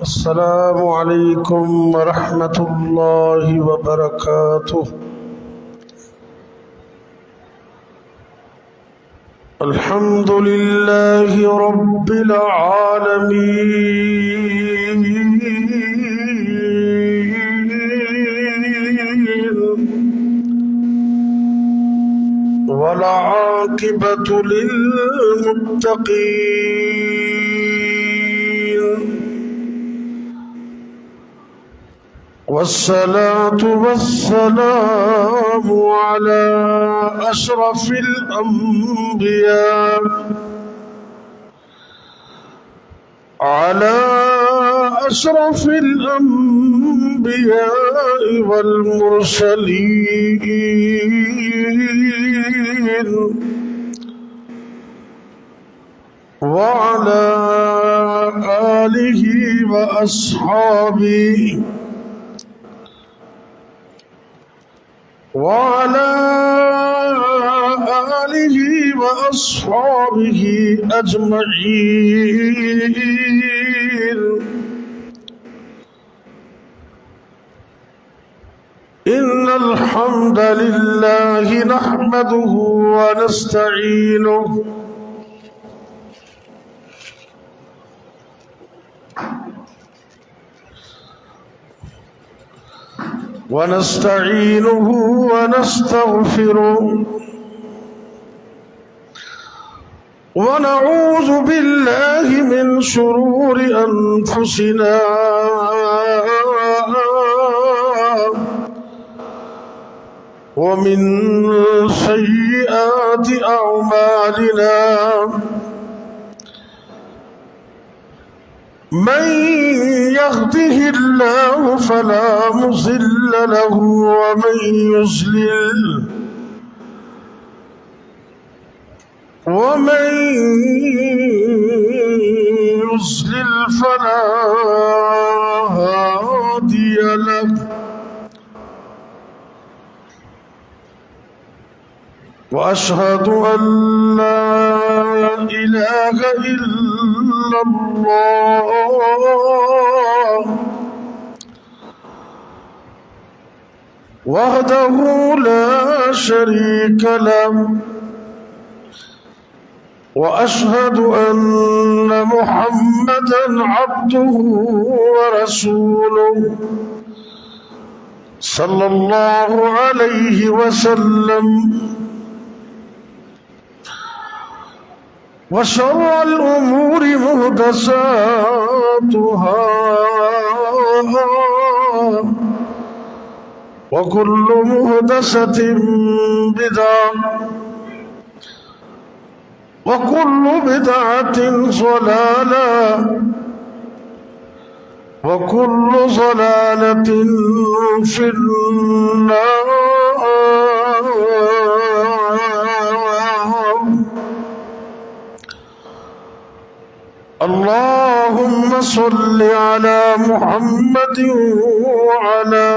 السلام عليكم ورحمة الله وبركاته. الحمد لله رب العالمين، والعاقبة للمتقين، والصلاة والسلام على أشرف الأنبياء والمرسلين، وعلى آله وأصحابه أجمعين. إن الحمد لله نحمده ونستعينه ونستغفره، ونعوذ بالله من شرور أنفسنا ومن سيئات أعمالنا. من يهده الله فلا مضل له، ومن يضلل فلا هادي له. وأشهد أن لا إله إلا الله وحده لا شريك له، وأشهد أن محمدًا عبده ورسوله صلى الله عليه وسلم. وشر الأمور محدثاتها، وكل محدثة بدعة، وكل بدعة ضلالة، وكل ضلالة في النار. اللهم صل على محمد وعلى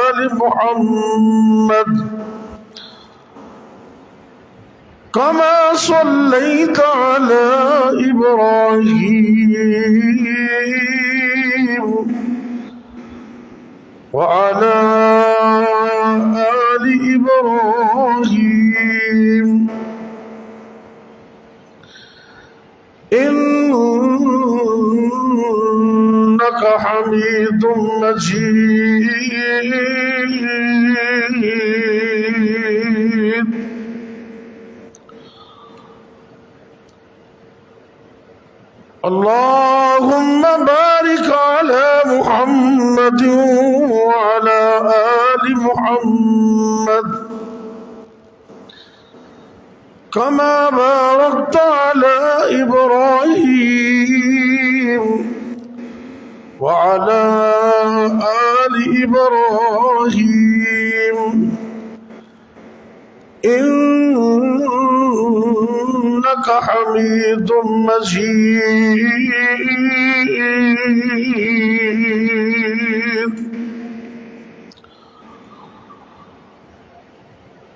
آل محمد، كما صليت على إبراهيم وعلى آل إبراهيم إنك حميد مجيد. اللهم بارك على محمد وعلى آل محمد، كما باركت على إبراهيم وعلى آل إبراهيم إنك حميد مجيد.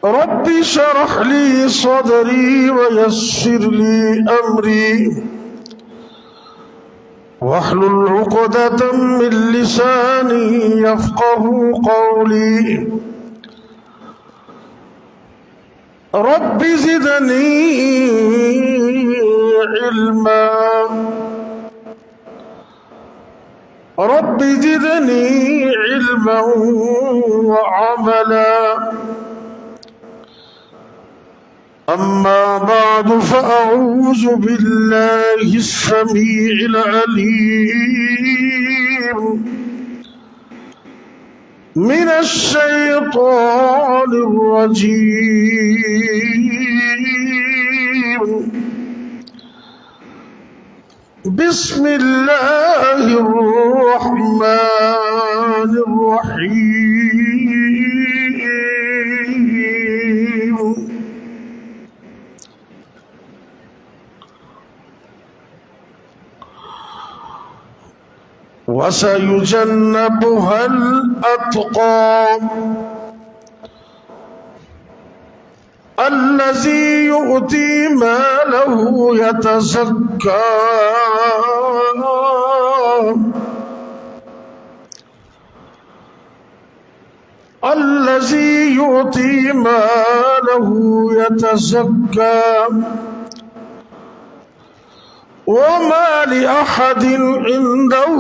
رب اشرح لي صدري ويسر لي أمري واحلل عقدة من لساني يفقه قولي رب زدني علما رب زدني علما وعملا أما بعد فأعوذ بالله السميع العليم من الشيطان الرجيم بسم الله الرحمن الرحيم وسيجنبها الأتقى الذي يؤتي ماله يتزكى الذي يؤتي ماله يتزكى وما لأحد عنده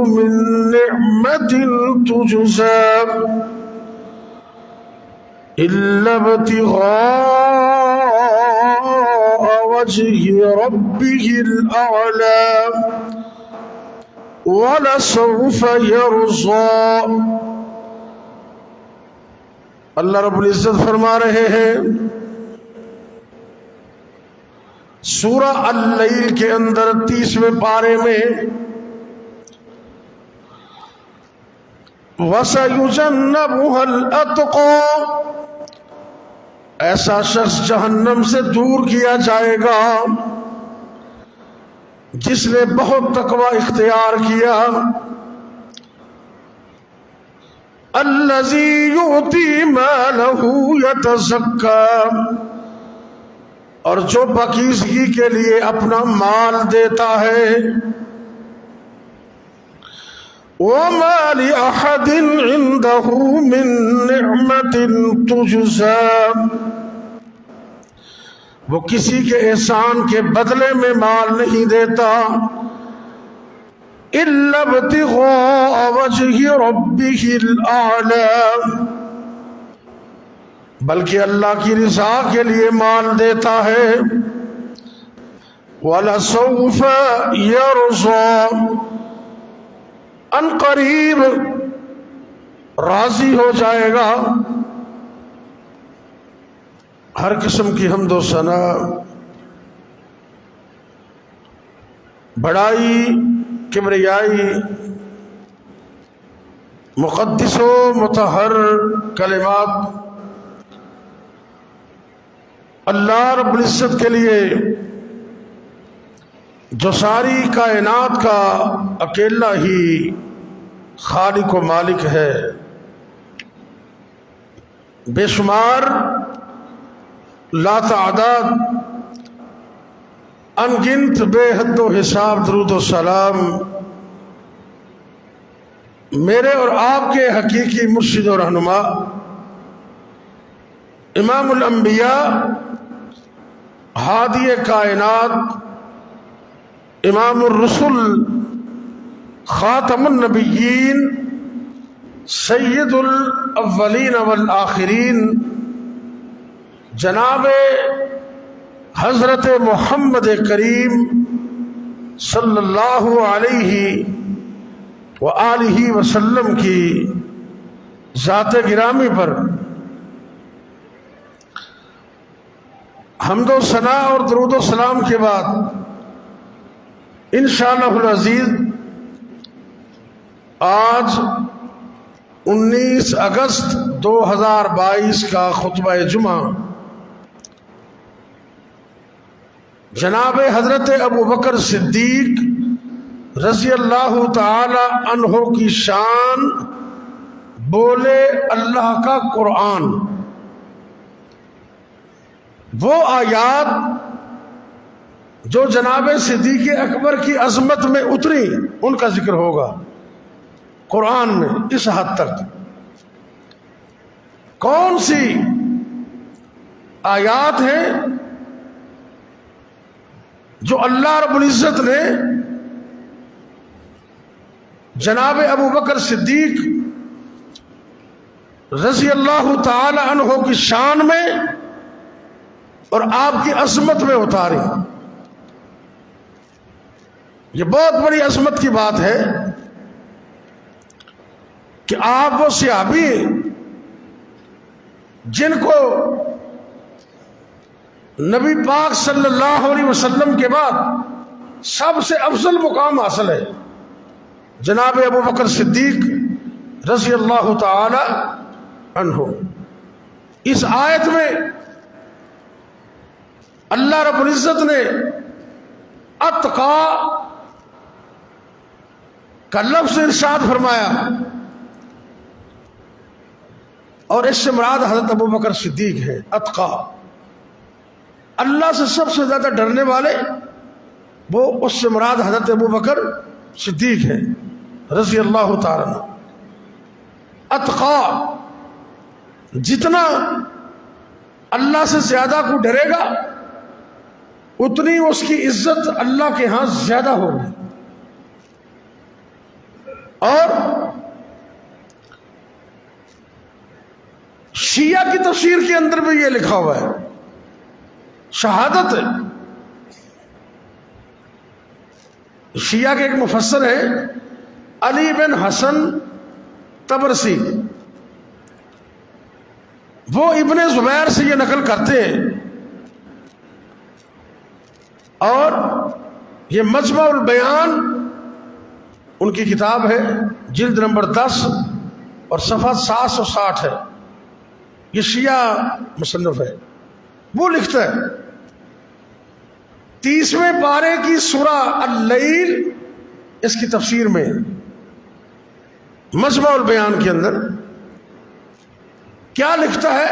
من نعمة تجزى إلا ابتغاء وجه ربه الأعلى ولسوف يرضى. اللہ رب العزت فرما رہے ہیں سورہ اللیل کے اندر 30ویں پارے میں وَسَيُجَنَّبُهَا الْأَتْقَى، ایسا شخص جہنم سے دور کیا جائے گا جس نے بہت تقوی اختیار کیا. الَّذِي يُؤْتِي مَالَهُ يَتَزَكَّى، اور جو پاکیزگی کے لیے اپنا مال دیتا ہے. وَمَا لِأَحَدٍ عِندَهُ مِن نِعْمَةٍ تُجْزَى، وہ کسی کے احسان کے بدلے میں مال نہیں دیتا. إِلَّا ابْتِغَاءَ وَجْهِ رَبِّهِ الْأَعْلَى، بلکہ اللہ کی رضا کے لیے مال دیتا ہے. وَلَسَوْفَ يَرْضَى، ان قریب راضی ہو جائے گا. ہر قسم کی حمد و ثنا، بڑائی، کبریائی، مقدس و مطہر کلمات اللہ رب العزت کے لیے جو ساری کائنات کا اکیلا ہی خالق و مالک ہے. بے شمار، لا تعداد، ان گنت، بے حد و حساب درود و سلام میرے اور آپ کے حقیقی مرشد و رہنما امام الانبیاء، ہادی کائنات، امام الرسل، خاتم النبیین، سید الاولین والآخرین، جناب حضرت محمد کریم صلی اللہ علیہ وآلہ وسلم کی ذات گرامی پر حمد و ثنا اور درود و سلام کے بعد انشاءاللہ العزیز آج 19 اگست 2022 کا خطبہ جمعہ جناب حضرت ابو بکر صدیق رضی اللہ تعالی عنہ کی شان بولے اللہ کا قرآن، وہ آیات جو جناب صدیق اکبر کی عظمت میں اتری ان کا ذکر ہوگا قرآن میں اس حد تک۔ کون سی آیات ہیں جو اللہ رب العزت نے جناب ابو بکر صدیق رضی اللہ تعالی عنہ کی شان میں اور آپ کی عظمت میں اتاری؟ یہ بہت بڑی عظمت کی بات ہے کہ آپ وہ صحابی جن کو نبی پاک صلی اللہ علیہ وسلم کے بعد سب سے افضل مقام حاصل ہے، جناب ابو بکر صدیق رضی اللہ تعالی عنہ۔ اس آیت میں اللہ رب العزت نے اتقا کا لفظ ارشاد فرمایا، اور اس سے مراد حضرت ابو بکر صدیق ہے۔ اتقا، اللہ سے سب سے زیادہ ڈرنے والے، وہ اس سے مراد حضرت ابو بکر صدیق ہے رضی اللہ تعالیٰ عنہ۔ اتقا، جتنا اللہ سے زیادہ کو ڈرے گا اتنی اس کی عزت اللہ کے ہاں زیادہ ہوگی۔ اور شیعہ کی تفسیر کے اندر بھی یہ لکھا ہوا ہے، شہادت شیعہ کے ایک مفسر ہیں علی بن حسن طبرسی، وہ ابن زبیر سے یہ نقل کرتے ہیں، اور یہ مجمع البیان ان کی کتاب ہے، جلد نمبر 10 اور صفحہ 760 ہے، یہ شیعہ مصنف ہے۔ وہ لکھتا ہے 30ویں پارے کی سورہ اللیل، اس کی تفسیر میں مجمع البیان کے اندر کیا لکھتا ہے؟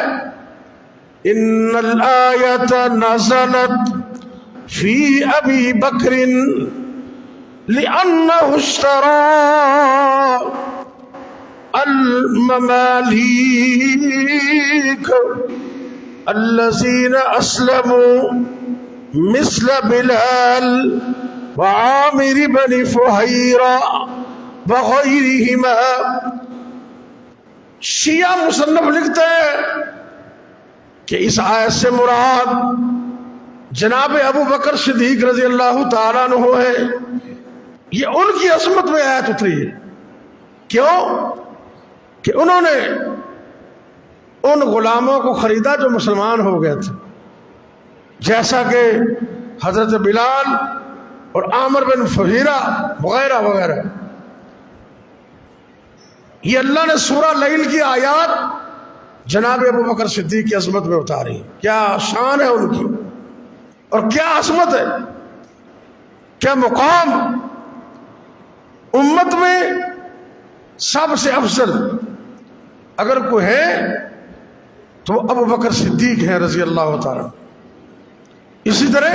ان الآیت نزلت فی ابی بکر لأنہ اشترى المماليك الذين أسلموا مثل بلال وعامر بن فهيرة وغيرهما۔ شیعہ مصنف لکھتے ہیں کہ اس آیت سے مراد جناب ابو بکر صدیق رضی اللہ تعالیٰ عنہ ہے۔ یہ ان کی عظمت میں آیت اتری ہے۔ کیوں؟ کہ انہوں نے ان غلاموں کو خریدا جو مسلمان ہو گئے تھے، جیسا کہ حضرت بلال اور عامر بن فہیرہ وغیرہ وغیرہ۔ یہ اللہ نے سورہ لیل کی آیات جناب ابو بکر صدیق کی عظمت میں اتاری۔ کیا شان ہے ان کی، اور کیا عظمت ہے، کیا مقام۔ امت میں سب سے افضل اگر کوئی ہے تو وہ ابو بکر صدیق ہیں رضی اللہ تعالیٰ۔ اسی طرح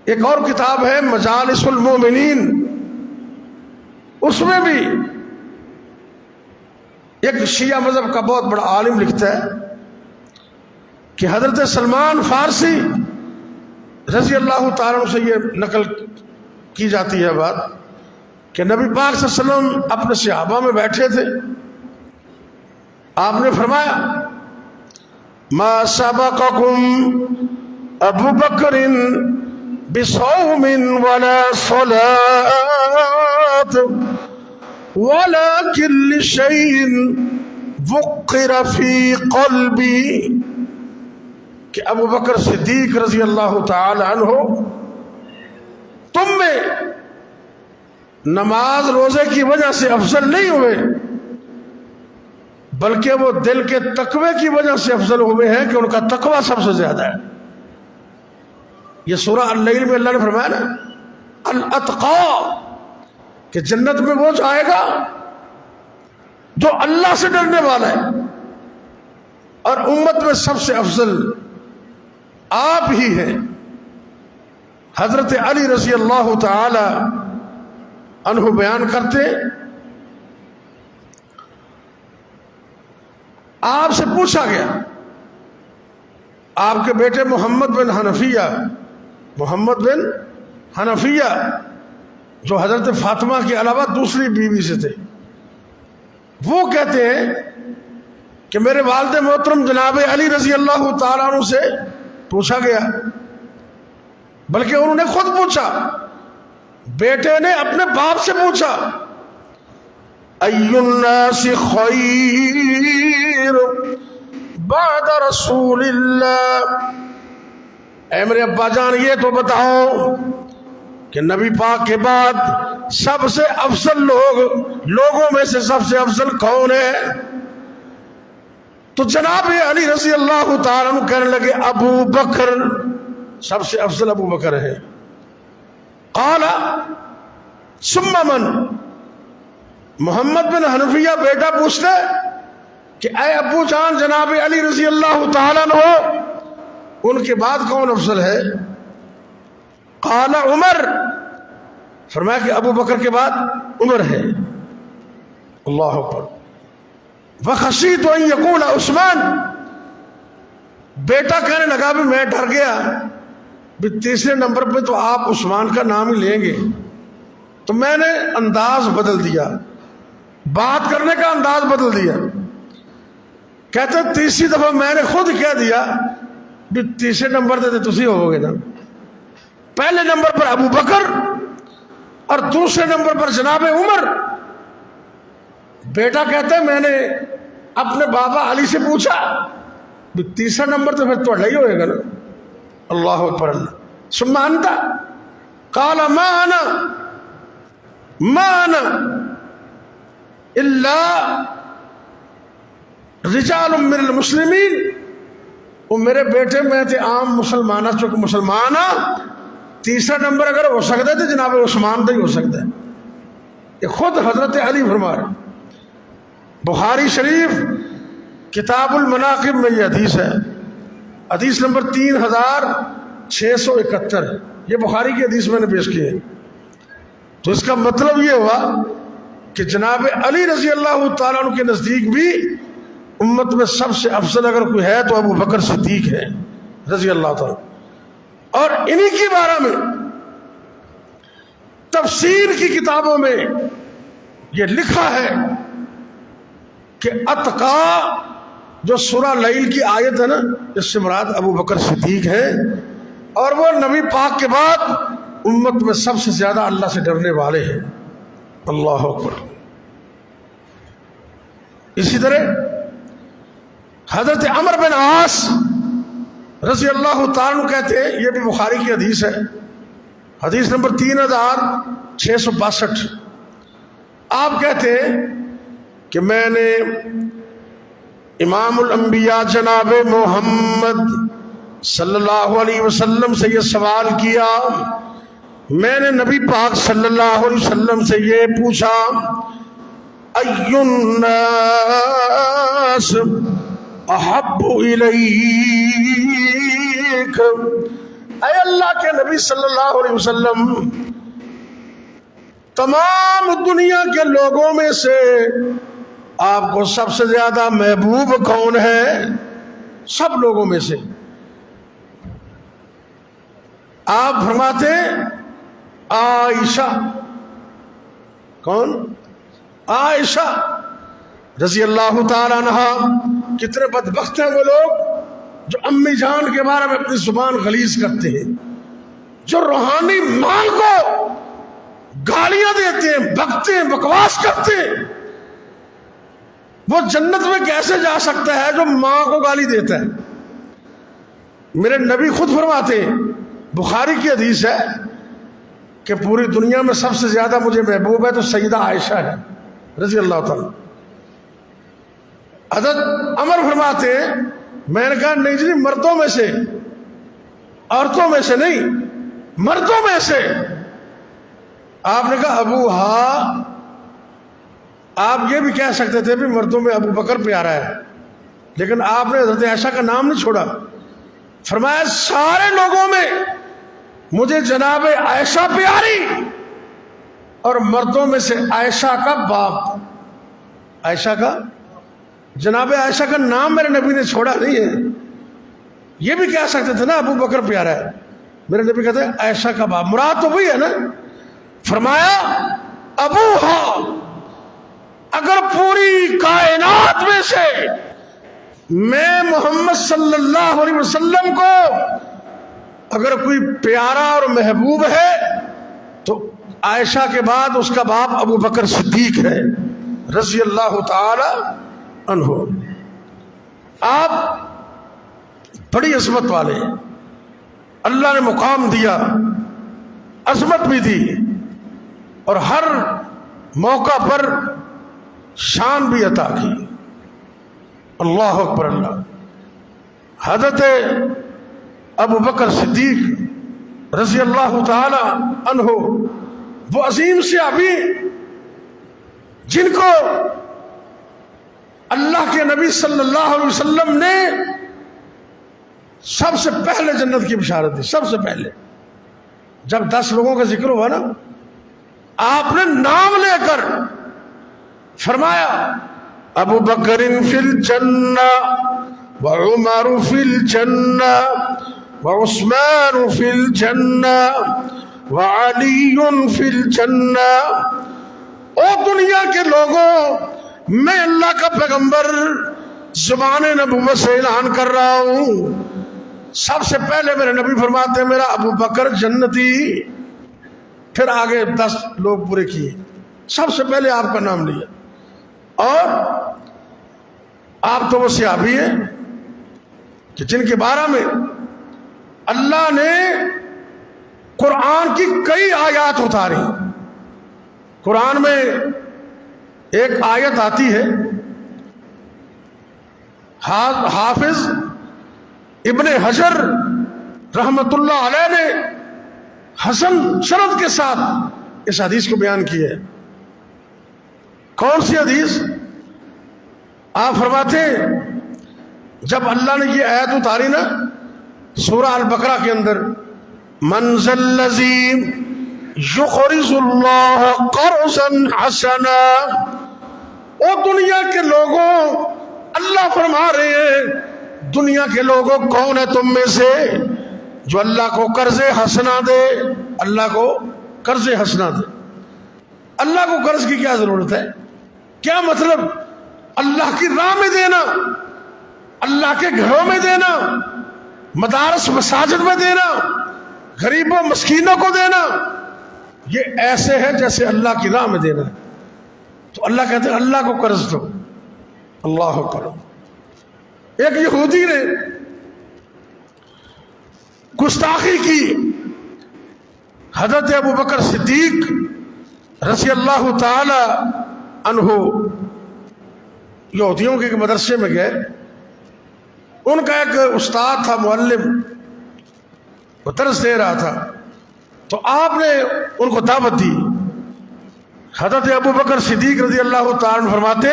ایک اور کتاب ہے مجالس المومنین، اس میں بھی ایک شیعہ مذہب کا بہت بڑا عالم لکھتا ہے کہ حضرت سلمان فارسی رضی اللہ تعالیٰ عنہ سے یہ نقل کی جاتی ہے بات کہ نبی پاک صلی اللہ علیہ وسلم اپنے صحابہ میں بیٹھے تھے، آپ نے فرمایا ما سبقکم ابو بکر بصوم ولا صلاۃ ولكن لشيء وقر في قلبي، کہ ابو بکر صدیق رضی اللہ تعالی عنہ تم میں نماز روزے کی وجہ سے افضل نہیں ہوئے، بلکہ وہ دل کے تقوی کی وجہ سے افضل ہوئے ہیں کہ ان کا تقوی سب سے زیادہ ہے۔ یہ سورہ اللیل میں اللہ نے فرمایا نا الاتقا، کہ جنت میں وہ جائے گا جو اللہ سے ڈرنے والا ہے، اور امت میں سب سے افضل آپ ہی ہیں۔ حضرت علی رضی اللہ تعالی عنہ بیان کرتے، آپ سے پوچھا گیا، آپ کے بیٹے محمد بن حنفیہ جو حضرت فاطمہ کے علاوہ دوسری بیوی سے تھے، وہ کہتے ہیں کہ میرے والد محترم جناب علی رضی اللہ تعالیٰ عنہ سے پوچھا گیا، بلکہ انہوں نے خود پوچھا، بیٹے نے اپنے باپ سے پوچھا، ای الناس خیر بعد رسول اللہ، اے میرے ابا جان یہ تو بتاؤ کہ نبی پاک کے بعد سب سے افضل لوگوں میں سے سب سے افضل کون ہے؟ تو جناب علی رضی اللہ تعالیٰ عنہ کہنے لگے ابو بکر، سب سے افضل ابو بکر ہے۔ قال ثم من؟ محمد بن حنفیہ بیٹا پوچھتے کہ اے ابو جان جناب علی رضی اللہ تعالیٰ عنہ ان کے بعد کون افضل ہے؟ قال عمر، فرمایا کہ ابو بکر کے بعد عمر ہے۔ اللہ اکبر۔ وخشیت ان یقول عثمان، بیٹا کہنے لگا بھی میں ڈر گیا بھی تیسرے نمبر پہ تو آپ عثمان کا نام ہی لیں گے، تو میں نے انداز بدل دیا، بات کرنے کا انداز بدل دیا۔ کہتے تیسری دفعہ میں نے خود کہہ دیا بھی تیسرے نمبر پہ تو تسی ہو گے نا، پہلے نمبر پر ابو بکر اور دوسرے نمبر پر جناب عمر۔ بیٹا کہتے ہیں میں نے اپنے بابا علی سے پوچھا بھی تیسرا نمبر تو پھر تھوڑا ہی ہوئے گا نا۔ اللہ اکبر۔ ثم انت؟ قال ما انا الا رجال من المسلمین، وہ میرے بیٹے میں تھے عام مسلمانہ، چونکہ مسلمانہ تیسرا نمبر اگر ہو سکتا ہے تو جناب عثمان کا ہی ہو سکتا ہے۔ یہ خود حضرت علی فرما رہے۔ بخاری شریف کتاب المناقب میں یہ حدیث ہے، حدیث نمبر 3671، یہ بخاری کی حدیث میں نے پیش کی ہے۔ تو اس کا مطلب یہ ہوا کہ جناب علی رضی اللہ تعالیٰ عنہ کے نزدیک بھی امت میں سب سے افضل اگر کوئی ہے تو ابو بکر صدیق ہے رضی اللہ تعالیٰ۔ اور انہی کے بارے میں تفسیر کی کتابوں میں یہ لکھا ہے کہ اتقا جو سورہ لیل کی آیت ہے نا، اس سے مراد ابو بکر صدیق ہے، اور وہ نبی پاک کے بعد امت میں سب سے زیادہ اللہ سے ڈرنے والے ہیں۔ اللہ اکبر۔ اسی طرح حضرت عمر بن عاص رضی اللہ تعالیٰ عنہ کہتے ہیں، یہ بھی بخاری کی حدیث ہے، حدیث نمبر 3662، آپ کہتے ہیں کہ میں نے امام الانبیاء جناب محمد صلی اللہ علیہ وسلم سے یہ سوال کیا، میں نے نبی پاک صلی اللہ علیہ وسلم سے یہ پوچھا، ای الناس احب الیک، اے اللہ کے نبی صلی اللہ علیہ وسلم، تمام دنیا کے لوگوں میں سے آپ کو سب سے زیادہ محبوب کون ہے؟ سب لوگوں میں سے آپ فرماتے عائشہ۔ کون؟ عائشہ رضی اللہ تعالیٰ عنہ۔ کتنے بدبخت ہیں وہ لوگ جو امی جان کے بارے میں اپنی زبان غلیظ کرتے ہیں، جو روحانی ماں کو گالیاں دیتے ہیں، بکتے ہیں، بکواس کرتے ہیں۔ وہ جنت میں کیسے جا سکتا ہے جو ماں کو گالی دیتا ہے؟ میرے نبی خود فرماتے ہیں، بخاری کی حدیث ہے کہ پوری دنیا میں سب سے زیادہ مجھے محبوب ہے تو سیدہ عائشہ ہے رضی اللہ تعالیٰ۔ حضرت عمر فرماتے ہیں، میں نے کہا نہیں جی، مردوں میں سے، عورتوں میں سے نہیں، مردوں میں سے۔ آپ نے کہا ابو ہاں، آپ یہ بھی کہہ سکتے تھے بھی مردوں میں ابو بکر پیارا ہے، لیکن آپ نے حضرت عائشہ کا نام نہیں چھوڑا۔ فرمایا سارے لوگوں میں مجھے جناب عائشہ پیاری، اور مردوں میں سے عائشہ کا باپ، عائشہ کا، جناب عائشہ کا نام میرے نبی نے چھوڑا نہیں ہے۔ یہ بھی کہہ سکتے تھے نا ابو بکر پیارا ہے، میرے نبی کہتے ہیں عائشہ کا باپ، مراد تو وہی ہے نا۔ فرمایا ابوہا، اگر پوری کائنات میں سے میں محمد صلی اللہ علیہ وسلم کو اگر کوئی پیارا اور محبوب ہے تو عائشہ کے بعد اس کا باپ ابو بکر صدیق ہے رضی اللہ تعالی عنہ۔ آپ بڑی عظمت والے ہیں، اللہ نے مقام دیا، عظمت بھی دی، اور ہر موقع پر شان بھی عطا کی۔ اللہ اکبر اللہ۔ حضرت ابو بکر صدیق رضی اللہ تعالی عنہ وہ عظیم صحابی جن کو اللہ کے نبی صلی اللہ علیہ وسلم نے سب سے پہلے جنت کی بشارت دی۔ سب سے پہلے جب 10 لوگوں کا ذکر ہوا نا، آپ نے نام لے کر فرمایا ابو بکر فی الجنہ وعمر فی الجنہ وعثمان فی الجنہ وعلی فی الجنہ۔ او دنیا کے لوگوں، میں اللہ کا پیغمبر زبان نبوت سے اعلان کر رہا ہوں، سب سے پہلے میرے نبی فرماتے ہیں میرا ابو بکر جنتی، پھر آگے 10 لوگ پورے کیے، سب سے پہلے آپ کا نام لیا۔ اور آپ تو وہ صحابی ہیں کہ جن کے بارے میں اللہ نے قرآن کی کئی آیات اتاری۔ قرآن میں ایک آیت آتی ہے، حافظ ابن حجر رحمت اللہ علیہ نے حسن سند کے ساتھ اس حدیث کو بیان کیا ہے۔ کون سی حدیث؟ آپ فرماتے ہیں جب اللہ نے یہ آیت اتاری نا سورہ البقرہ کے اندر، من ذا الذی یقرض اللہ قرضا حسنا، او دنیا کے لوگوں، اللہ فرما رہے ہیں دنیا کے لوگوں کون ہے تم میں سے جو اللہ کو قرض حسنا دے، اللہ کو قرض حسنا دے۔ اللہ کو قرض کی کیا ضرورت ہے؟ کیا مطلب؟ اللہ کی راہ میں دینا، اللہ کے گھروں میں دینا، مدارس مساجد میں دینا، غریبوں مسکینوں کو دینا، یہ ایسے ہے جیسے اللہ کی راہ میں دینا ہے۔ تو اللہ کہتے ہیں اللہ کو قرض دو۔ اللہ اکبر۔ ایک یہودی نے گستاخی کی، حضرت ابو بکر صدیق رضی اللہ تعالی عنہ یہودیوں کے مدرسے میں گئے، ان کا ایک استاد تھا، معلم، وہ درس دے رہا تھا، تو آپ نے ان کو دعوت دی۔ حضرت ابو بکر صدیق رضی اللہ تعالیٰ عنہ فرماتے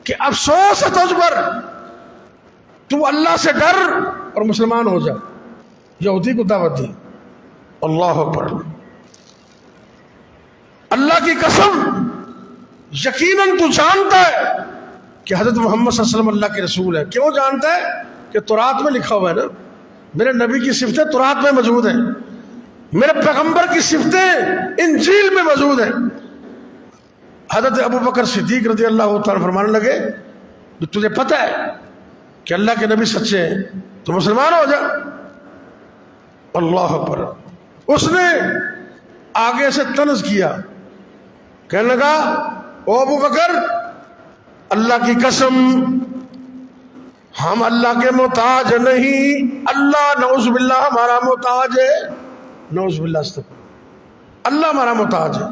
کہ افسوس ہے تجھ پر، تو اللہ سے ڈر اور مسلمان ہو جا۔ یہودی کو دعوت دی۔ اللہ اکبر۔ اللہ کی قسم، یقیناً تو جانتا ہے کہ حضرت محمد صلی اللہ علیہ وسلم اللہ کے رسول ہے۔ کیوں جانتا ہے؟ کہ تورات میں لکھا ہوا ہے نا، میرے نبی کی صفتیں تورات میں موجود ہیں، میرے پیغمبر کی صفتیں انجیل میں موجود ہیں۔ حضرت ابو بکر صدیق رضی اللہ تعالیٰ فرمانے لگے تجھے پتہ ہے کہ اللہ کے نبی سچے ہیں تو مسلمان ہو جا۔ اللہ اکبر۔ اس نے آگے سے طنز کیا، کہنے لگا او ابو بکر، اللہ کی قسم ہم اللہ کے محتاج نہیں، اللہ نعوذ باللہ ہمارا محتاج ہے، نعوذ باللہ استغفر، اللہ ہمارا محتاج ہے۔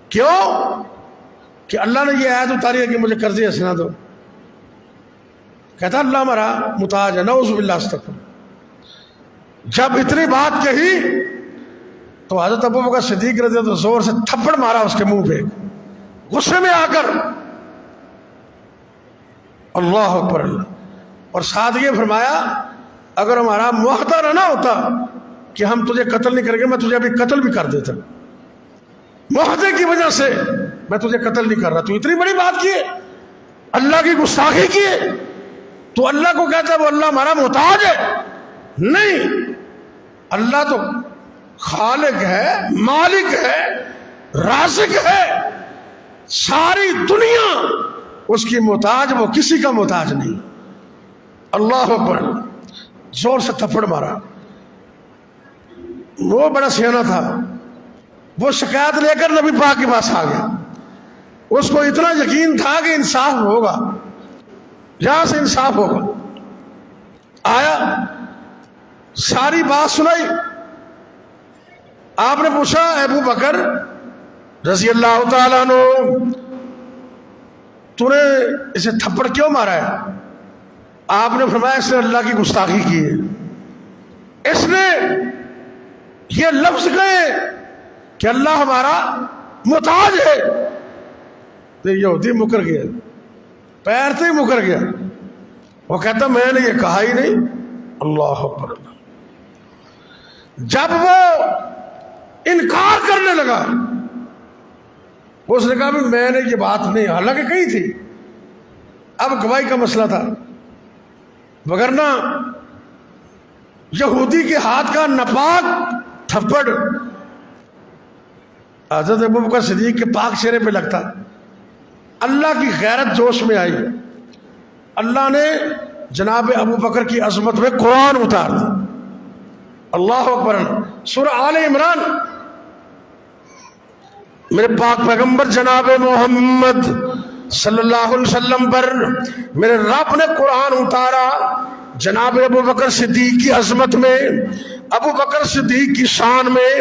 کیوں؟ کہ اللہ نے یہ آیت اتاری ہے کہ مجھے قرض حسنا دو۔ کہتا اللہ ہمارا محتاج ہے، نعوذ باللہ استغفر۔ جب اتنی بات کہی تو حضرت ابو بکر صدیق رضی اللہ عنہ زور سے تھپڑ مارا اس کے منہ پہ، غصے میں آ کر۔ اللہ اکبر اللہ۔ اور ساتھ یہ فرمایا اگر ہمارا معاہدہ نہ ہوتا کہ ہم تجھے قتل نہیں کریں گے، میں تجھے ابھی قتل بھی کر دیتا، معاہدے کی وجہ سے میں تجھے قتل نہیں کر رہا، تو اتنی بڑی بات کی ہے، اللہ کی گستاخی کی ہے، تو اللہ کو کہتا ہے وہ اللہ ہمارا محتاج ہے؟ نہیں، اللہ تو خالق ہے، مالک ہے، رازق ہے، ساری دنیا اس کی محتاج، وہ کسی کا محتاج نہیں۔ اللہ اکبر، زور سے تھپڑ مارا۔ وہ بڑا سیانا تھا، وہ شکایت لے کر نبی پاک کے پاس آ گیا، اس کو اتنا یقین تھا کہ انصاف ہوگا، یہاں سے انصاف ہوگا۔ آیا، ساری بات سنائی، آپ نے پوچھا ابو بکر رضی اللہ تعالیٰ عنہ، تو نے اسے تھپڑ کیوں مارا ہے؟ آپ نے فرمایا اس نے اللہ کی گستاخی کی ہے، اس نے یہ لفظ کہے کہ اللہ ہمارا محتاج ہے۔ تو یہودی مکر گیا، پیر سے ہی مکر گیا، وہ کہتا میں نے یہ کہا ہی نہیں۔ اللہ اکبر۔ جب وہ انکار کرنے لگا، اس نے کہا بھی میں نے یہ بات نہیں، حالانکہ کہی تھی، اب گواہی کا مسئلہ تھا، وگرنہ یہودی کے ہاتھ کا ناپاک تھپڑ حضرت ابوبکر صدیق کے پاک چہرے پہ لگتا۔ اللہ کی غیرت جوش میں آئی، اللہ نے جناب ابو بکر کی عظمت میں قرآن اتار دی۔ اللہ اکبر۔ سورہ آل عمران، میرے پاک پیغمبر جناب محمد صلی اللہ علیہ وسلم پر میرے رب نے قرآن اتارا، جناب ابو بکر صدیق کی عظمت میں، ابو بکر صدیق کی شان میں،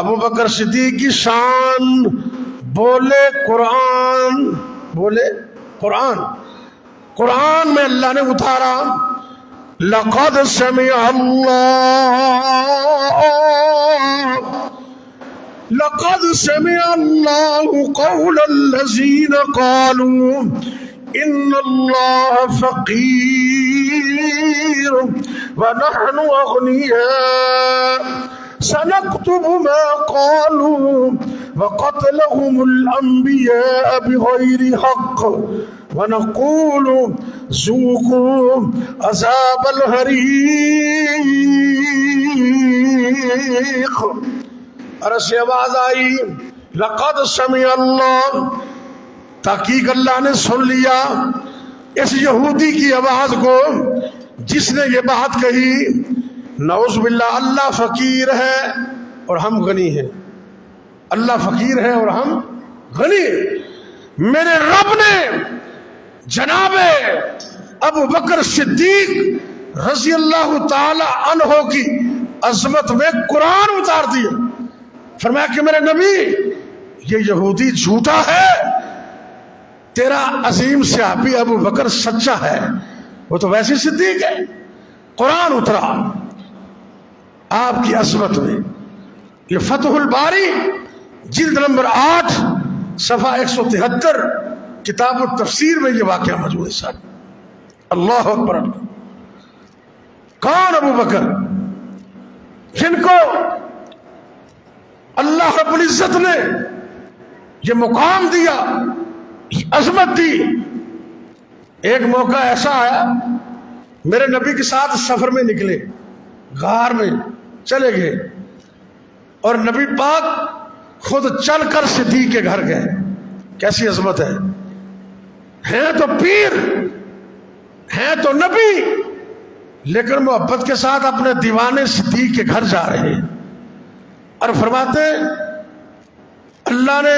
ابو بکر صدیق کی شان، بولے قرآن، بولے قرآن، قرآن میں اللہ نے اتارا، لقد سمع اللہ قول الذین قالوا ان اللہ فقیر ونحن اغنیاء سنكتب ما قالوا وقتلهم الانبیاء بغیر حق ونقول ذوقوا عذاب الحریق۔ عرش سے آواز آئی، لقد سمع اللہ، تحقیق اللہ نے سن لیا اس یہودی کی آواز کو جس نے یہ بات کہی، نعوذ باللہ، اللہ فقیر ہے اور ہم غنی ہیں، اللہ فقیر ہے اور ہم غنی ہیں۔ میرے رب نے جناب ابو بکر صدیق رضی اللہ تعالی عنہ کی عظمت میں قرآن اتار دیا، فرمایا کہ میرے نبی یہ یہودی جھوٹا ہے، تیرا عظیم صحابی ابو بکر سچا ہے، وہ تو ویسے صدیق ہے۔ قرآن اترا آپ کی عظمت میں۔ یہ فتح الباری جلد نمبر 8 صفحہ 173 کتاب التفسیر میں یہ واقعہ موجود ہے سر۔ اللہ اکبر۔ کون ابو بکر؟ جن کو اللہ رب العزت نے یہ مقام دیا، عظمت دی۔ ایک موقع ایسا آیا، میرے نبی کے ساتھ سفر میں نکلے، غار میں چلے گئے، اور نبی پاک خود چل کر صدیق کے گھر گئے۔ کیسی عظمت ہے، ہیں تو پیر، ہیں تو نبی، لیکن محبت کے ساتھ اپنے دیوانے صدیق کے گھر جا رہے ہیں، اور فرماتے اللہ نے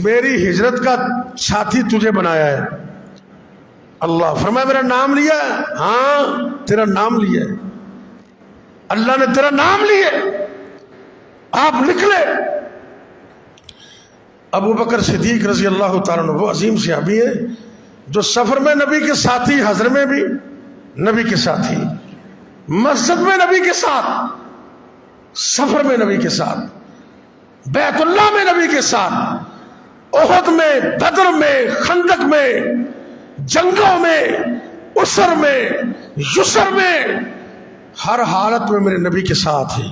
میری ہجرت کا ساتھی تجھے بنایا ہے۔ اللہ فرمایا میرا نام لیا ہے؟ ہاں تیرا نام لیا ہے، اللہ نے تیرا نام لیا۔ آپ نکلے۔ ابو بکر صدیق رضی اللہ تعالیٰ عنہ وہ عظیم صحابی ہیں جو سفر میں نبی کے ساتھی، حضر میں بھی نبی کے ساتھی، مسجد میں نبی کے ساتھ، سفر میں نبی کے ساتھ، بیت اللہ میں نبی کے ساتھ، احد میں، بدر میں، خندق میں، جنگوں میں، اسر میں، یسر میں، ہر حالت میں میرے نبی کے ساتھ ہی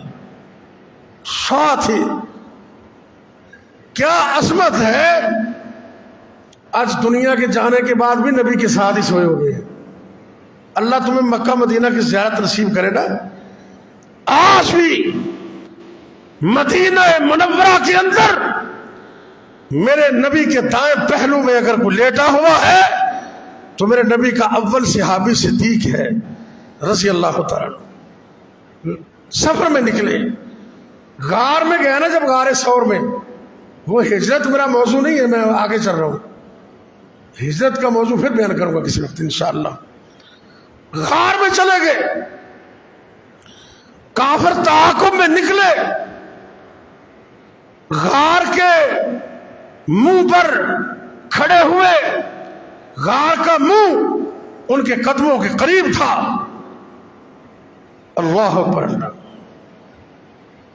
ساتھ ہی. کیا عظمت ہے. آج دنیا کے جانے کے بعد بھی نبی کے ساتھ ہی سوئے ہوئے ہیں. اللہ تمہیں مکہ مدینہ کی زیارت نصیب کرے نا. آج بھی مدینہ منورہ کے اندر میرے نبی کے دائیں پہلو میں اگر کوئی لیٹا ہوا ہے تو میرے نبی کا اول صحابی صدیق ہے رضی اللہ تعالیٰ. سفر میں نکلے, غار میں گیا نا, جب غار ثور میں, وہ ہجرت میرا موضوع نہیں ہے, میں آگے چل رہا ہوں, ہجرت کا موضوع پھر بیان کروں گا کسی وقت انشاءاللہ. غار میں چلے گئے, کافر تعاقب میں نکلے, غار کے منہ پر کھڑے ہوئے, غار کا منہ ان کے قدموں کے قریب تھا. اللہ اکبر اللہ.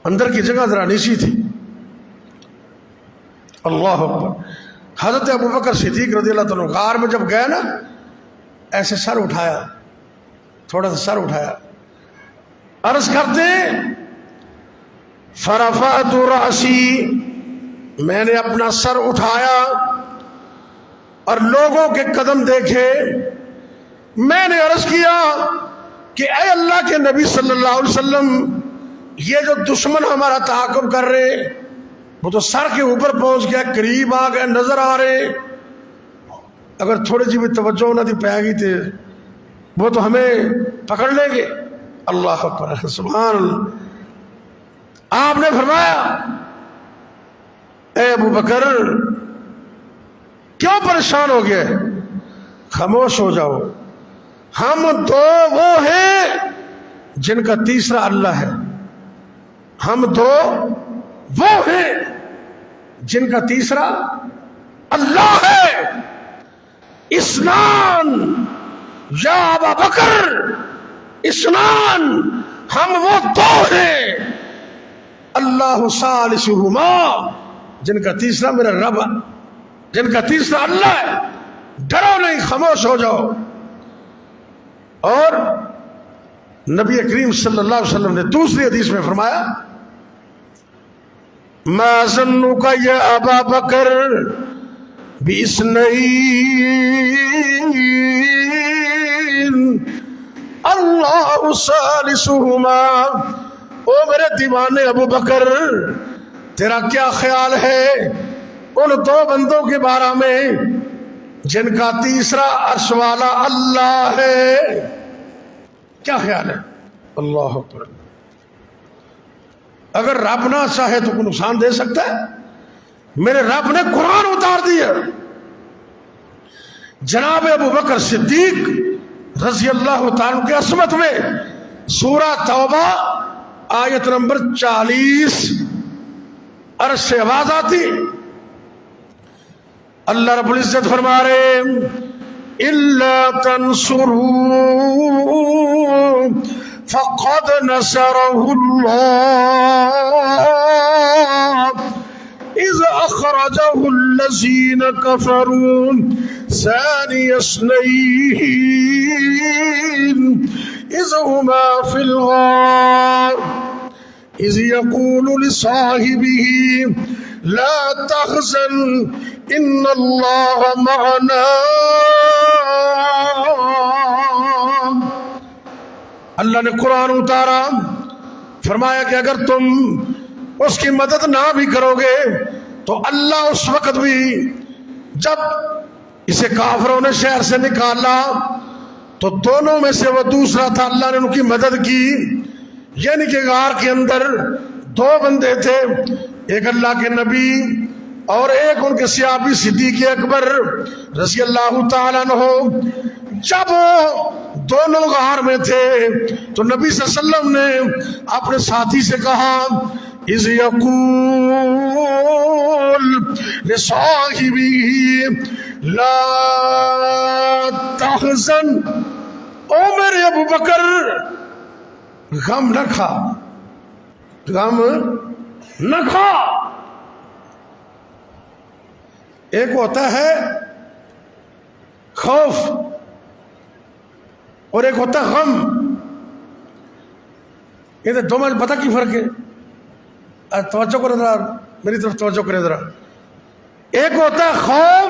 اندر کی جگہ ذرا نیچی تھی. اللہ اکبر. حضرت ابو بکر صدیق رضی اللہ تعالیٰ غار میں جب گئے نا, ایسے سر اٹھایا, تھوڑا سا سر اٹھایا, عرض کرتے فرفعت رأسی, میں نے اپنا سر اٹھایا اور لوگوں کے قدم دیکھے. میں نے عرض کیا کہ اے اللہ کے نبی صلی اللہ علیہ وسلم, یہ جو دشمن ہمارا تعاقب کر رہے وہ تو سر کے اوپر پہنچ گیا, قریب آ گئے, نظر آ رہے. اگر تھوڑی سی بھی توجہ نہ دی پائے گی تو وہ تو ہمیں پکڑ لیں گے. اللہ اکبر سبحان اللہ. آپ نے فرمایا اے ابو بکر کیوں پریشان ہو گئے, خاموش ہو جاؤ. ہم دو وہ ہیں جن کا تیسرا اللہ ہے. ہم دو وہ ہیں جن کا تیسرا اللہ ہے. اسنان یا ابا بکر, اسنان, ہم وہ دو ہیں, اللہ ثالثہما, جن کا تیسرا میرا رب, جن کا تیسرا اللہ ہے. ڈرو نہیں, خاموش ہو جاؤ. اور نبی کریم صلی اللہ علیہ وسلم نے دوسری حدیث میں فرمایا ما ظنک یا ابا بکر باثنین اللہ ثالثہما. او میرے دیوانے ابو بکر, تیرا کیا خیال ہے ان دو بندوں کے بارے میں جن کا تیسرا عرش والا اللہ ہے؟ کیا خیال ہے؟ اللہ اکبر. اگر رب نہ چاہے تو کوئی نقصان دے سکتا ہے؟ میرے رب نے قرآن اتار دیا. جناب ابو بکر صدیق رضی اللہ تعالیٰ کے عصمت میں سورہ توبہ آیت نمبر 40 عرش سے آواز آتی. اللہ رب العزت فرما رہے اِلَّا تَنْصُرُوا فَقَدْ نَصَرَهُ اللَّهُ إِذْ أَخْرَجَهُ الَّذِينَ كَفَرُوا ثَانِيَ اثْنَيْنِ إِذْ هُمَا فِي الْغَارِ إِذْ يَقُولُ لِصَاحِبِهِ لا تحزن ان اللہ معنا. اللہ نے قرآن اتارا, فرمایا کہ اگر تم اس کی مدد نہ بھی کرو گے تو اللہ اس وقت بھی جب اسے کافروں نے شہر سے نکالا تو دونوں میں سے وہ دوسرا تھا, اللہ نے ان کی مدد کی. یعنی کہ غار کے اندر دو بندے تھے, ایک اللہ کے نبی اور ایک ان کے صحابی صدیق اکبر رضی اللہ تعالیٰ عنہ. جب دونوں غار میں تھے تو نبی صلی اللہ علیہ وسلم نے اپنے ساتھی سے کہا اِذْ يَقُولُ لِصَاحِبِهِ لَا تَحْزَنْ, او میرے ابو بکر غم نہ کھا, غم نہ کھا. ایک ہوتا ہے خوف اور ایک ہوتا ہے غم. یہ دو میں پتہ کی فرق ہے؟ توجہ کریں ذرا، میری طرف توجہ کریں ذرا. ایک ہوتا ہے خوف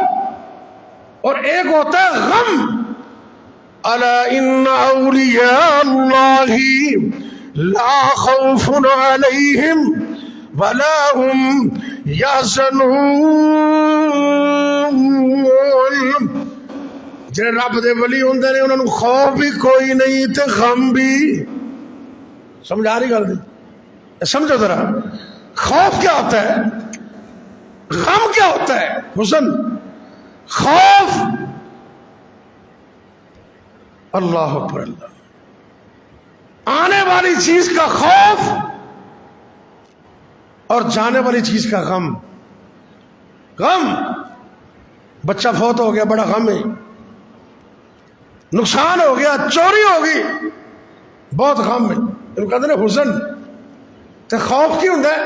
اور ایک ہوتا ہے غم. الا ان اولیاء اللہ لا خوف علیہم ولا هم یحزنون. جڑے رب دے ولی ہوندے نے انہاں نوں خوف بھی کوئی نہیں تے غم بھی. سمجھ آ رہی گل دی؟ سمجھو ذرا. خوف کیا ہوتا ہے؟ غم کیا ہوتا ہے؟ حسن خوف اللہ اکبر اللہ، آنے والی چیز کا خوف اور جانے والی چیز کا غم. غم، بچہ فوت ہو گیا بڑا غم ہے، نقصان ہو گیا، چوری ہو گئی بہت غم ہے. ان کہتے ہیں حسن. تو خوف کی ہوتا ہے؟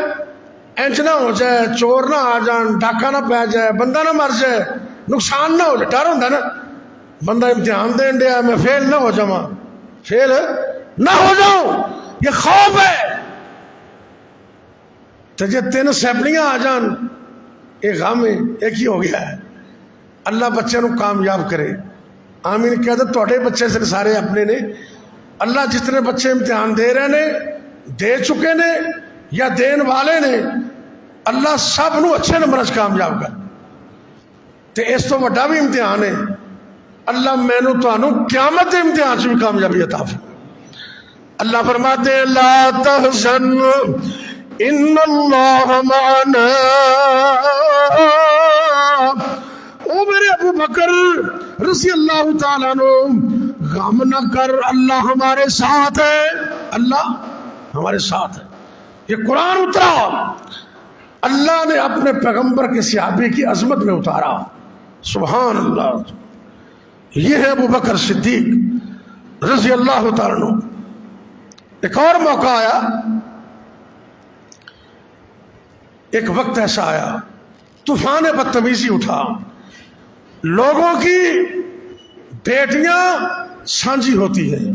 انج نہ ہو جائے، چور نہ آ جان، ڈاکہ نہ پی جائے، بندہ نہ مر جائے، نقصان نہ ہو جائے. ڈر ہوتا ہے نا، بندہ امتحان دین دیا میں فیل نہ ہو جاؤں، فیل نہ ہو جاؤں، یہ خوف ہے. تو جی 3 سیپلیاں آ جان، ایک غم ہے، ایک ہی ہو گیا ہے. اللہ بچے نو کامیاب کرے. آمین کہہ دے. تھوڑے بچے سے سارے اپنے نے. اللہ جتنے بچے امتحان دے رہے نے، دے چکے نے یا دین والے نے، اللہ سب نو اچھے نمبر کامیاب کر. تے اس تو بڑا بھی امتحان ہے. اللہ مینو تانوں قیامت دے امتحان سے بھی کامیابی عطا فرمائے. اللہ فرماتے ہیں لا تحزن ان اللہ معنا. او میرے ابو بکر رضی اللہ تعالیٰ عنہ، غم نہ کر، اللہ ہمارے ساتھ ہے. اللہ ہمارے ساتھ ہے. یہ قرآن اترا، اللہ نے اپنے پیغمبر کے صحابی کی عظمت میں اتارا. سبحان اللہ. یہ ہے ابو بکر صدیق رضی اللہ تعالیٰ عنہ. ایک اور موقع آیا، ایک وقت ایسا آیا طوفان بدتمیزی اٹھا. لوگوں کی بیٹیاں سانجھی ہوتی ہیں،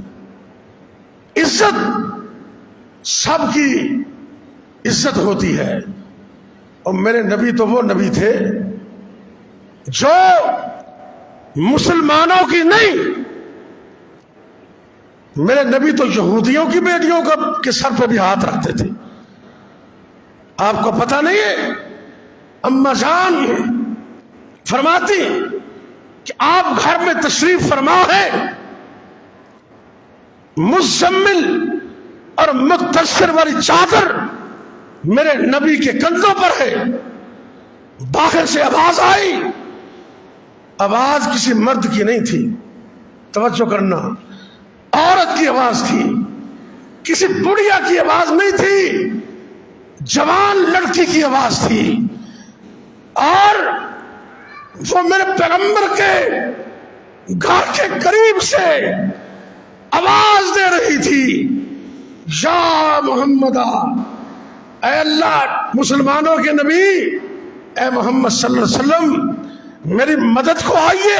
عزت سب کی عزت ہوتی ہے. اور میرے نبی تو وہ نبی تھے جو مسلمانوں کی نہیں، میرے نبی تو یہودیوں کی بیٹیوں کے سر پہ بھی ہاتھ رکھتے تھے. آپ کو پتہ نہیں ہے؟ اما جان فرماتی کہ آپ گھر میں تشریف فرما ہے، مزمل اور متصر والی چادر میرے نبی کے کندھوں پر ہے. باہر سے آواز آئی، آواز کسی مرد کی نہیں تھی، توجہ کرنا، عورت کی آواز تھی، کسی بڑھیا کی آواز نہیں تھی، جوان لڑکی کی آواز تھی. اور وہ میرے پیغمبر کے گھر کے قریب سے آواز دے رہی تھی، یا محمد، اے اللہ مسلمانوں کے نبی، اے محمد صلی اللہ علیہ وسلم میری مدد کو آئیے.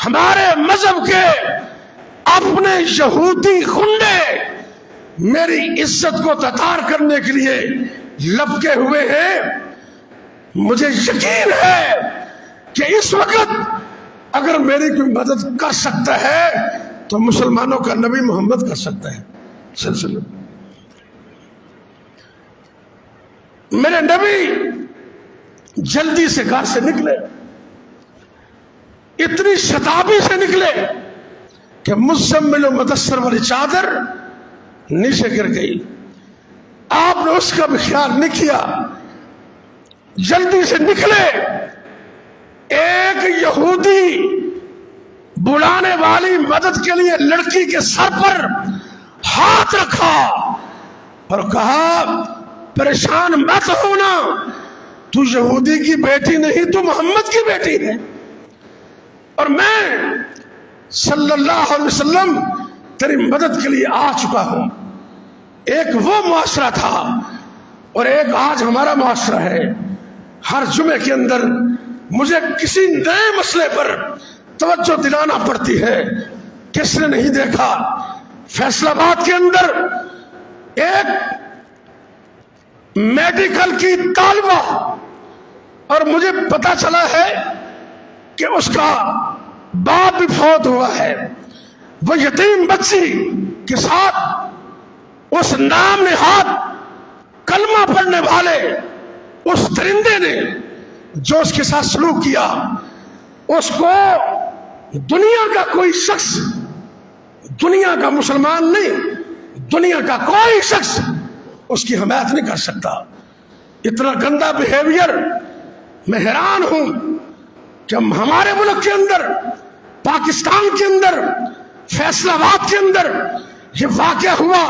ہمارے مذہب کے اپنے یہودی گنڈے میری عزت کو تتار کرنے کے لیے لپکے ہوئے ہیں. مجھے یقین ہے کہ اس وقت اگر میری کوئی مدد کر سکتا ہے تو مسلمانوں کا نبی محمد کر سکتا ہے صلی اللہ علیہ وسلم. میرے نبی جلدی سے گھر سے نکلے، اتنی شتابی سے نکلے کہ مزمل و مدثر والی چادر نیچے گر گئی. آپ نے اس کا بھی خیال نہیں کیا، جلدی سے نکلے. ایک یہودی بلانے والی مدد کے لیے لڑکی کے سر پر ہاتھ رکھا اور کہا پریشان مت ہونا، تو یہودی کی بیٹی نہیں، تو محمد کی بیٹی ہے، اور میں صلی اللہ علیہ وسلم تیری مدد کے لیے آ چکا ہوں. ایک وہ معاشرہ تھا اور ایک آج ہمارا معاشرہ ہے. ہر جمعے کے اندر مجھے کسی نئے مسئلے پر توجہ دلانا پڑتی ہے. کس نے نہیں دیکھا فیصل آباد کے اندر ایک میڈیکل کی طالبہ، اور مجھے پتا چلا ہے کہ اس کا باپ بھی فوت ہوا ہے، وہ یتیم بچی کے ساتھ اس نام نہاد کلمہ پڑھنے والے اس درندے نے جو اس کے ساتھ سلوک کیا، اس کو دنیا کا کوئی شخص، دنیا کا مسلمان نہیں، دنیا کا کوئی شخص اس کی حمایت نہیں کر سکتا۔ اتنا گندا بیہیویئر، میں حیران ہوں کہ ہمارے ملک کے اندر، پاکستان کے اندر، فیصل آباد کے اندر یہ واقعہ ہوا،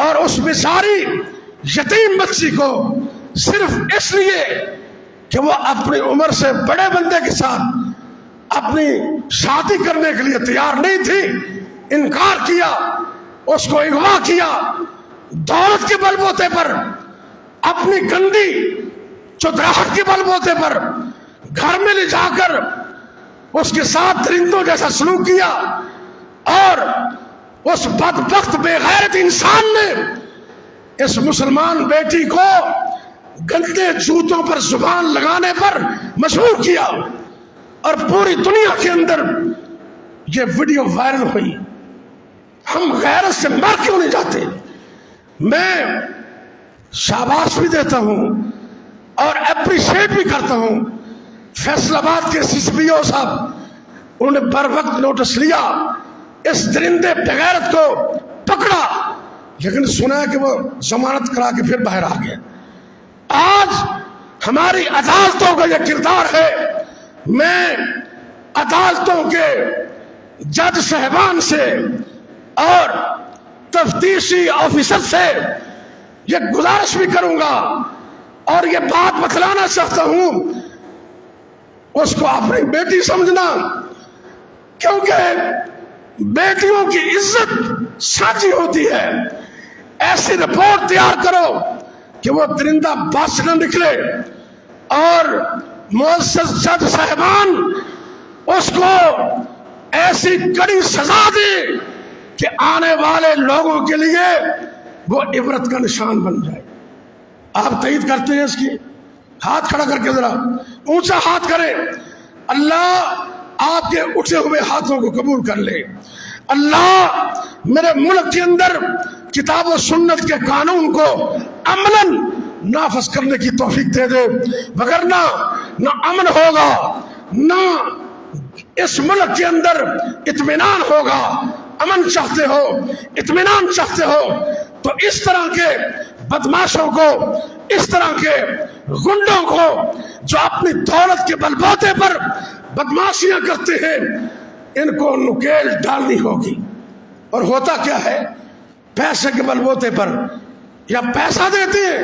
اور اس بیچاری یتیم بچی کو صرف اس لیے کہ وہ اپنی عمر سے بڑے بندے کے ساتھ اپنی شادی کرنے کے لیے تیار نہیں تھی، انکار کیا، اس کو اغوا کیا، دولت کے بل بوتے پر، اپنی گندی چودراہٹ کے بل بوتے پر گھر میں لے جا کر اس کے ساتھ درندوں جیسا سلوک کیا، اور اس بدبخت بے غیرت انسان نے اس مسلمان بیٹی کو گندے جوتوں پر زبان لگانے پر مجبور کیا، اور پوری دنیا کے اندر یہ ویڈیو وائرل ہوئی۔ ہم غیرت سے مر کیوں نہیں جاتے؟ میں شاباش بھی دیتا ہوں اور اپریشیٹ بھی کرتا ہوں فیصل آباد کے CCPO صاحب، انہوں نے بر وقت نوٹس لیا، اس درندے بغیرت کو پکڑا، لیکن سنا ہے کہ وہ ضمانت کرا کے پھر باہر آ گیا۔ آج ہماری عدالتوں کا یہ کردار ہے۔ میں عدالتوں کے جج صاحبان سے اور تفتیشی آفیسر سے یہ گزارش بھی کروں گا اور یہ بات بتلانا چاہتا ہوں، اس کو اپنی بیٹی سمجھنا، کیونکہ بیٹیوں کی عزت سانچی ہوتی ہے۔ ایسی رپورٹ تیار کرو کہ وہ درندہ بچ نہ نکلے، اور معزز جج صاحبان اس کو ایسی کڑی سزا دے کہ آنے والے لوگوں کے لیے وہ عبرت کا نشان بن جائے۔ آپ تائید کرتے ہیں اس کی؟ ہاتھ کھڑا کر کے ذرا اونچا ہاتھ کریں۔ اللہ آپ کے اٹھے ہوئے ہاتھوں کو قبول کر لے۔ اللہ میرے ملک کے اندر کتاب و سنت کے قانون کو عملاً نافذ کرنے کی توفیق دے دے، وگرنہ نہ امن ہوگا، نہ اس ملک کے اندر اطمینان ہوگا۔ امن چاہتے ہو، اطمینان چاہتے ہو، تو اس طرح کے بدماشوں کو، اس طرح کے غنڈوں کو جو اپنی دولت کے بلبوتے پر بدماشیاں کرتے ہیں، ان کو نکیل ڈالنی ہوگی۔ اور ہوتا کیا ہے؟ پیسے کے بلبوتے پر یا پیسہ دیتے ہیں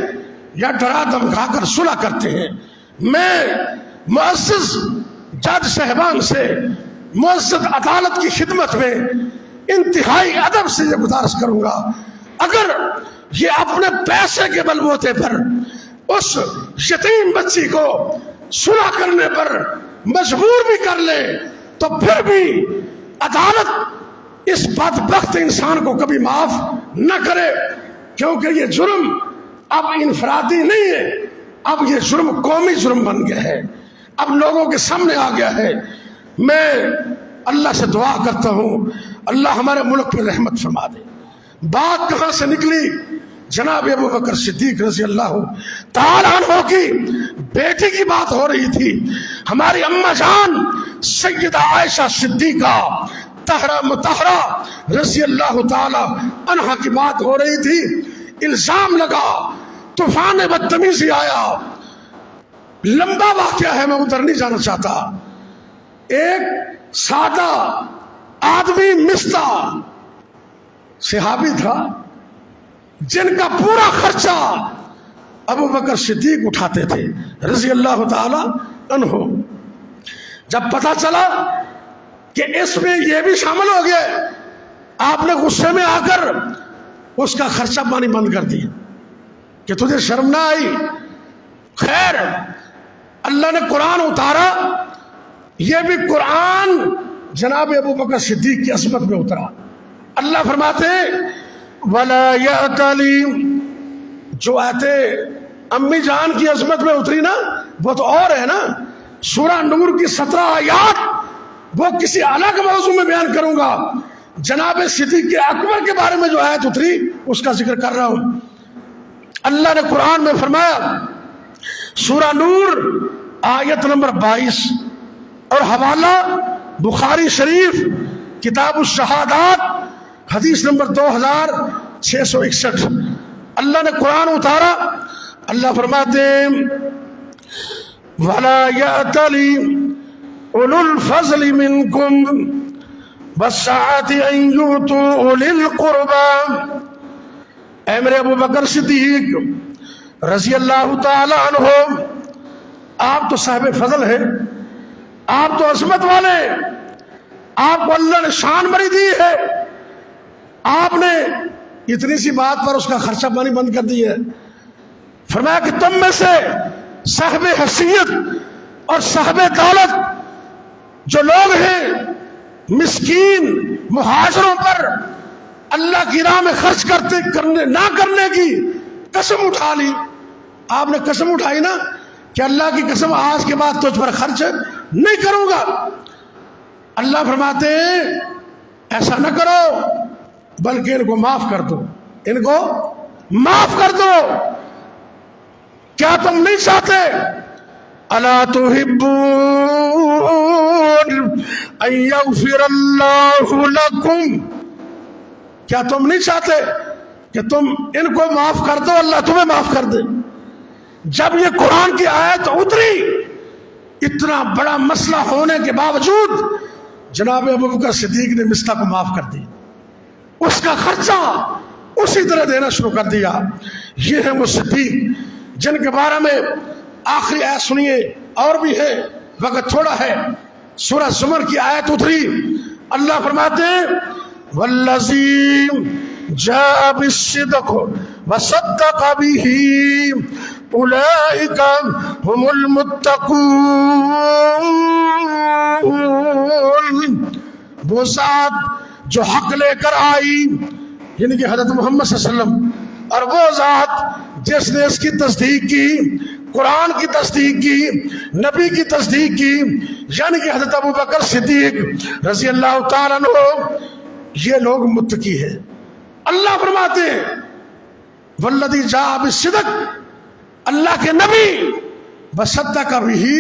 یا ڈرا دھمکا کر صلح کرتے ہیں۔ میں معزز جج صاحبان سے، معزز عدالت کی خدمت میں انتہائی ادب سے یہ گزارش کروں گا، اگر یہ اپنے پیسے کے بلبوتے پر اس یتیم بچی کو صلح کرنے پر مجبور بھی کر لے، تو پھر بھی عدالت اس بدبخت انسان کو کبھی معاف نہ کرے، کیونکہ یہ جرم اب انفرادی نہیں ہے، اب یہ جرم قومی جرم بن گیا ہے، اب لوگوں کے سامنے آ گیا ہے۔ میں اللہ سے دعا کرتا ہوں اللہ ہمارے ملک پر رحمت فرما دے۔ بات کہاں سے نکلی؟ جناب ابو بکر صدیق رضی اللہ تعالیٰ عنہ کی بیٹی کی بات ہو رہی تھی۔ ہماری اماں جان سیدہ عائشہ صدیقہ طاہرہ مطہرہ رضی اللہ تعالیٰ عنہ کی بات ہو رہی تھی۔ الزام لگا، طوفان بدتمیزی آیا، لمبا واقعہ ہے، میں ادھر نہیں جانا چاہتا۔ ایک سادہ آدمی مستہ صحابی تھا جن کا پورا خرچہ ابو بکر صدیق اٹھاتے تھے رضی اللہ تعالی عنہ۔ جب پتا چلا کہ اس میں یہ بھی شامل ہو گئے، آپ نے غصے میں آ کر اس کا خرچہ پانی بند کر دیا کہ تجھے شرم نہ آئی۔ خیر، اللہ نے قرآن اتارا، یہ بھی قرآن جناب ابو بکر صدیق کی عصمت میں اترا۔ اللہ فرماتے ولا یأتلی، جو آیتیں امی جان کی عظمت میں اتری نا وہ تو اور ہے نا. سورہ نور کی 17 آیات وہ کسی الگ موضوع میں بیان کروں گا. جناب صدیق اکبر کے بارے میں جو آیت اتری اس کا ذکر کر رہا ہوں. اللہ نے قرآن میں فرمایا سورہ نور آیت نمبر 22 اور حوالہ بخاری شریف کتاب الشہادات حدیث نمبر 2661. اللہ نے قرآن اتارا. اللہ فرماتے ہیں وَلَا يَأْتَلِ أُولُو الْفَضْلِ مِنْكُمْ وَالسَّعَةِ أَنْ يُؤْتُوا أُولِي الْقُرْبَى. اے میرے ابو بکر صدیق رضی اللہ تعالی عنہ، آپ تو صاحب فضل ہیں، آپ تو عظمت والے، آپ کو اللہ نے شان بڑی دی ہے. آپ نے اتنی سی بات پر اس کا خرچہ پانی بند کر دی ہے. فرمایا کہ تم میں سے صاحب حیثیت اور صاحب دولت جو لوگ ہیں مسکین مہاجروں پر اللہ کی راہ میں خرچ نہ کرنے کی قسم اٹھا لی. آپ نے قسم اٹھائی نا کہ اللہ کی قسم آج کے بعد تجھ پر خرچ نہیں کروں گا. اللہ فرماتے ہیں ایسا نہ کرو بلکہ ان کو معاف کر دو، ان کو معاف کر دو. کیا تم نہیں چاہتے الا تحبون ان یغفر اللہ لکم، کیا تم نہیں چاہتے کہ تم ان کو معاف کر دو اللہ تمہیں معاف کر دے. جب یہ قرآن کی آیت اتری اتنا بڑا مسئلہ ہونے کے باوجود جناب ابوبکر صدیق نے مصطفیٰ کو معاف کر دی، اس کا خرچہ اسی طرح دینا شروع کر دیا. یہ ہے وہ صدیق جن کے بارے میں آخری آیت سنیے، اور بھی ہے وقت تھوڑا ہے. سورہ زمر کی آیت اتری. اللہ فرماتے ہیں والذی جاء بالصدق وصدق به اولئک هم المتقون. وہ ذات جو حق لے کر آئی یعنی کہ حضرت محمد صلی اللہ علیہ وسلم، اور وہ ذات جس نے اس کی تصدیق کی، قرآن کی تصدیق کی، نبی کی تصدیق کی، یعنی کہ حضرت ابوبکر صدیق رضی اللہ تعالیٰ عنہ، یہ لوگ متقی ہیں. اللہ فرماتے ہیں والذی جاء بالصدق، اللہ کے نبی وصدق بھی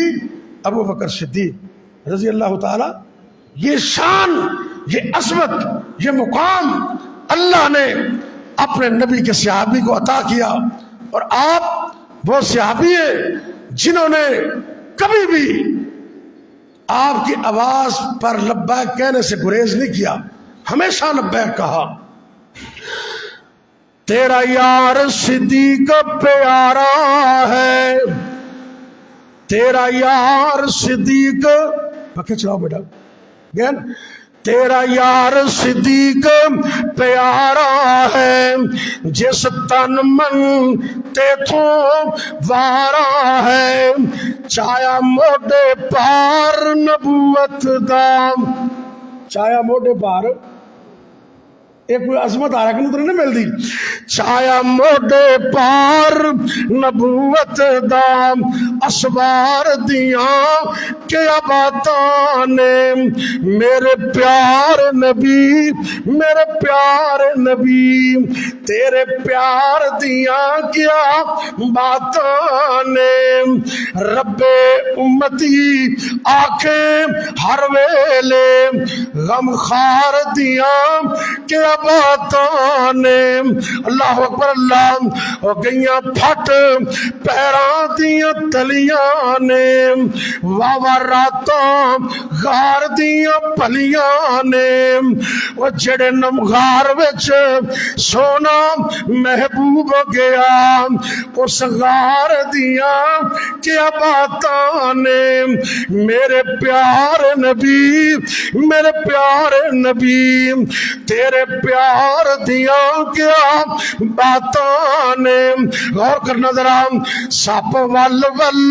ابوبکر صدیق رضی اللہ تعالیٰ. یہ شان، یہ عظمت، یہ مقام اللہ نے اپنے نبی کے صحابی کو عطا کیا. اور آپ وہ صحابی ہیں جنہوں نے کبھی بھی آپ کی آواز پر لبیک کہنے سے گریز نہیں کیا، ہمیشہ لبیک کہا. تیرا یار صدیق پیارا ہے، تیرا یار صدیق پکے چلاؤ بیٹا گین. تیرا یار صدیق پیارا ہے، جس تن من تے تو وارا ہے، چایا موڈے پار نبوت دام. چایا موڈے پار ایک کوئی عظمت آ رہا کہ نہیں مل دی. چایا موڈے پار نبوت دام، اسوار دیاں کیا باتاں نے، میرے پیار نبی، میرے پیار نبی، تیرے پیار دیاں کیا باتاں نے. رب امتی آنکھیں ہر ویلے غم خار دیاں کیا باتاں نے. اللہ اکبر اللہ. اور گئیاں پھٹ پیراں دیاں تلیاں نے، واوا راتاں غار دیاں پلیاں نے. وہ جڑے نمغار وچ سونا محبوب گیا، اس غار دیاں کیا باتاں نے. میرے پیار نبی، میرے پیار نبی، تیرے پیار دیاں کیا باتاں نے. غور کرنا ذرا. سپ ول ول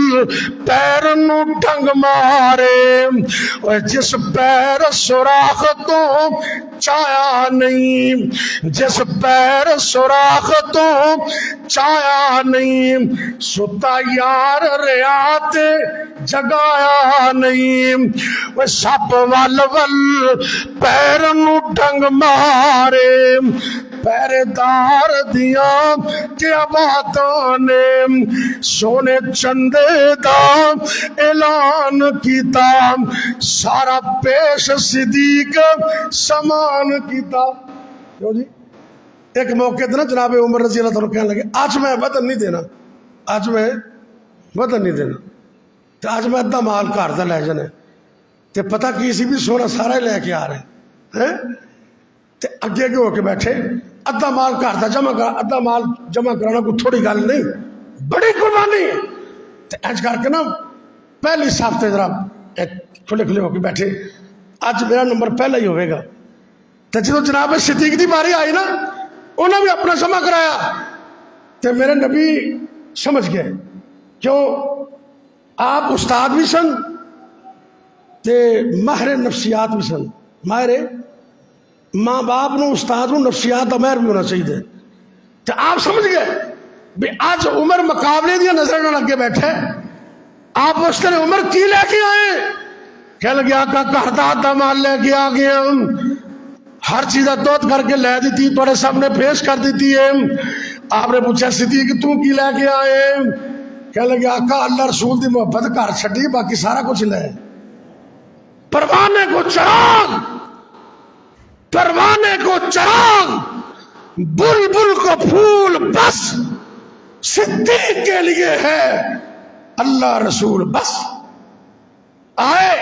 پیر نو ڈنگ مار مارے، جس پیر سوراخ تو چایا نہیں، جس پیر سوراخ تو چایا نہیں، ستا یار ریات جگایا نہیں، وہ سپ ول ول پیر نو ڈنگ مارے، پہرےدار دیاں کیا باتاں نے، سونے چندے دا اعلان کیتا، سارا پیش صدیق سامان کیتا۔ کیوں جی؟ ایک موقع تھا نا جناب عمر رضی اللہ تعالیٰ کہنے لگے آج میں وطن نہیں دینا، آج میں وطن نہیں دینا، تو آج میں ادھا مال گھر دا لے جانا، تو پتہ کی سی بھی سونا سارا ہی لے کے آ رہے ہیں، تے اگے کے ہو کے بیٹھے ادھا مال گھر دا جمع کر، ادھا مال جمع کرانا کوئی تھوڑی گل نہیں، بڑی قربانی ہے۔ تے انج کر کے نا پہلی صف تے ذرا کھلے کھلے ہو کے بیٹھے، اج میرا نمبر پہلا ہی ہوئے گا۔ تے جدوں جناب صدیق دی باری آئی نا، انہوں نے اپنا جمع کرایا، تے میرے نبی سمجھ گئے، کیوں آپ استاد بھی سن تے ماہر نفسیات بھی سن، ماہر ماں باپ نو استاد نو نفسیات دا ماہر بھی ہونا چاہیے، تے آپ سمجھ گئے بھی آج عمر مقابلے دیا نظر نہ لگے بیٹھے، آپ اس طرح عمر کی لے کے آئے؟ کہہ لگے آقا گھر دا آدھا مال لے کے آ گیا، ہر چیز دوت کر کے لے دیتی، تھوڑے سامنے پیش کر دیتی ہے۔ آپ نے پوچھا صدیق تو کی لے کے آئے؟ کہہ لگے آقا اللہ رسول دی محبت گھر چھٹی، باقی سارا کچھ لے۔ پروانے کو چراغ، پروانے کو چراغ، بلبل کو پھول، بس صدیق کے لیے ہے اللہ رسول بس۔ آئے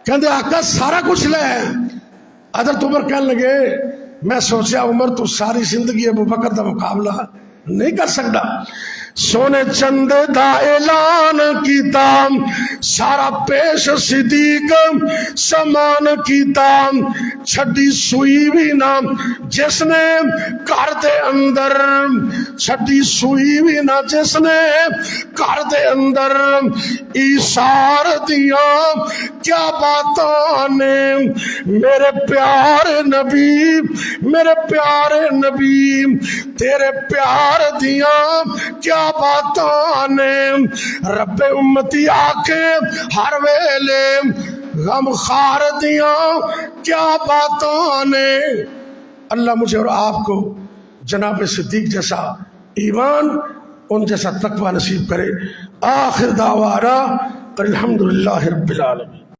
کہندے آقا سارا کچھ لے۔ حضرت عمر کہنے لگے میں سوچیا عمر تو ساری زندگی ابو بکر دا مقابلہ نہیں کر سکتا، سونے چندے دا اعلان کیتا، سارا پیش صدیق سامان کیتا، چھڈی سوئی بھی نہ جس نے گھر دے اندر، چھڈی سوئی بھی نہ جس نے گھر دے اندر، ایثار دیاں کیا باتاں نے، میرے پیارے نبی، میرے پیارے نبی، تیرے پیار دیاں کیا باتاں نے، رب امتی آکے ہر ویلے غم خار دیاں کیا باتاں نے۔ اللہ مجھے اور آپ کو جناب صدیق جیسا ایمان، ان جیسا تقوی نصیب کرے۔ آخر دعوانا الحمدللہ رب العالمین۔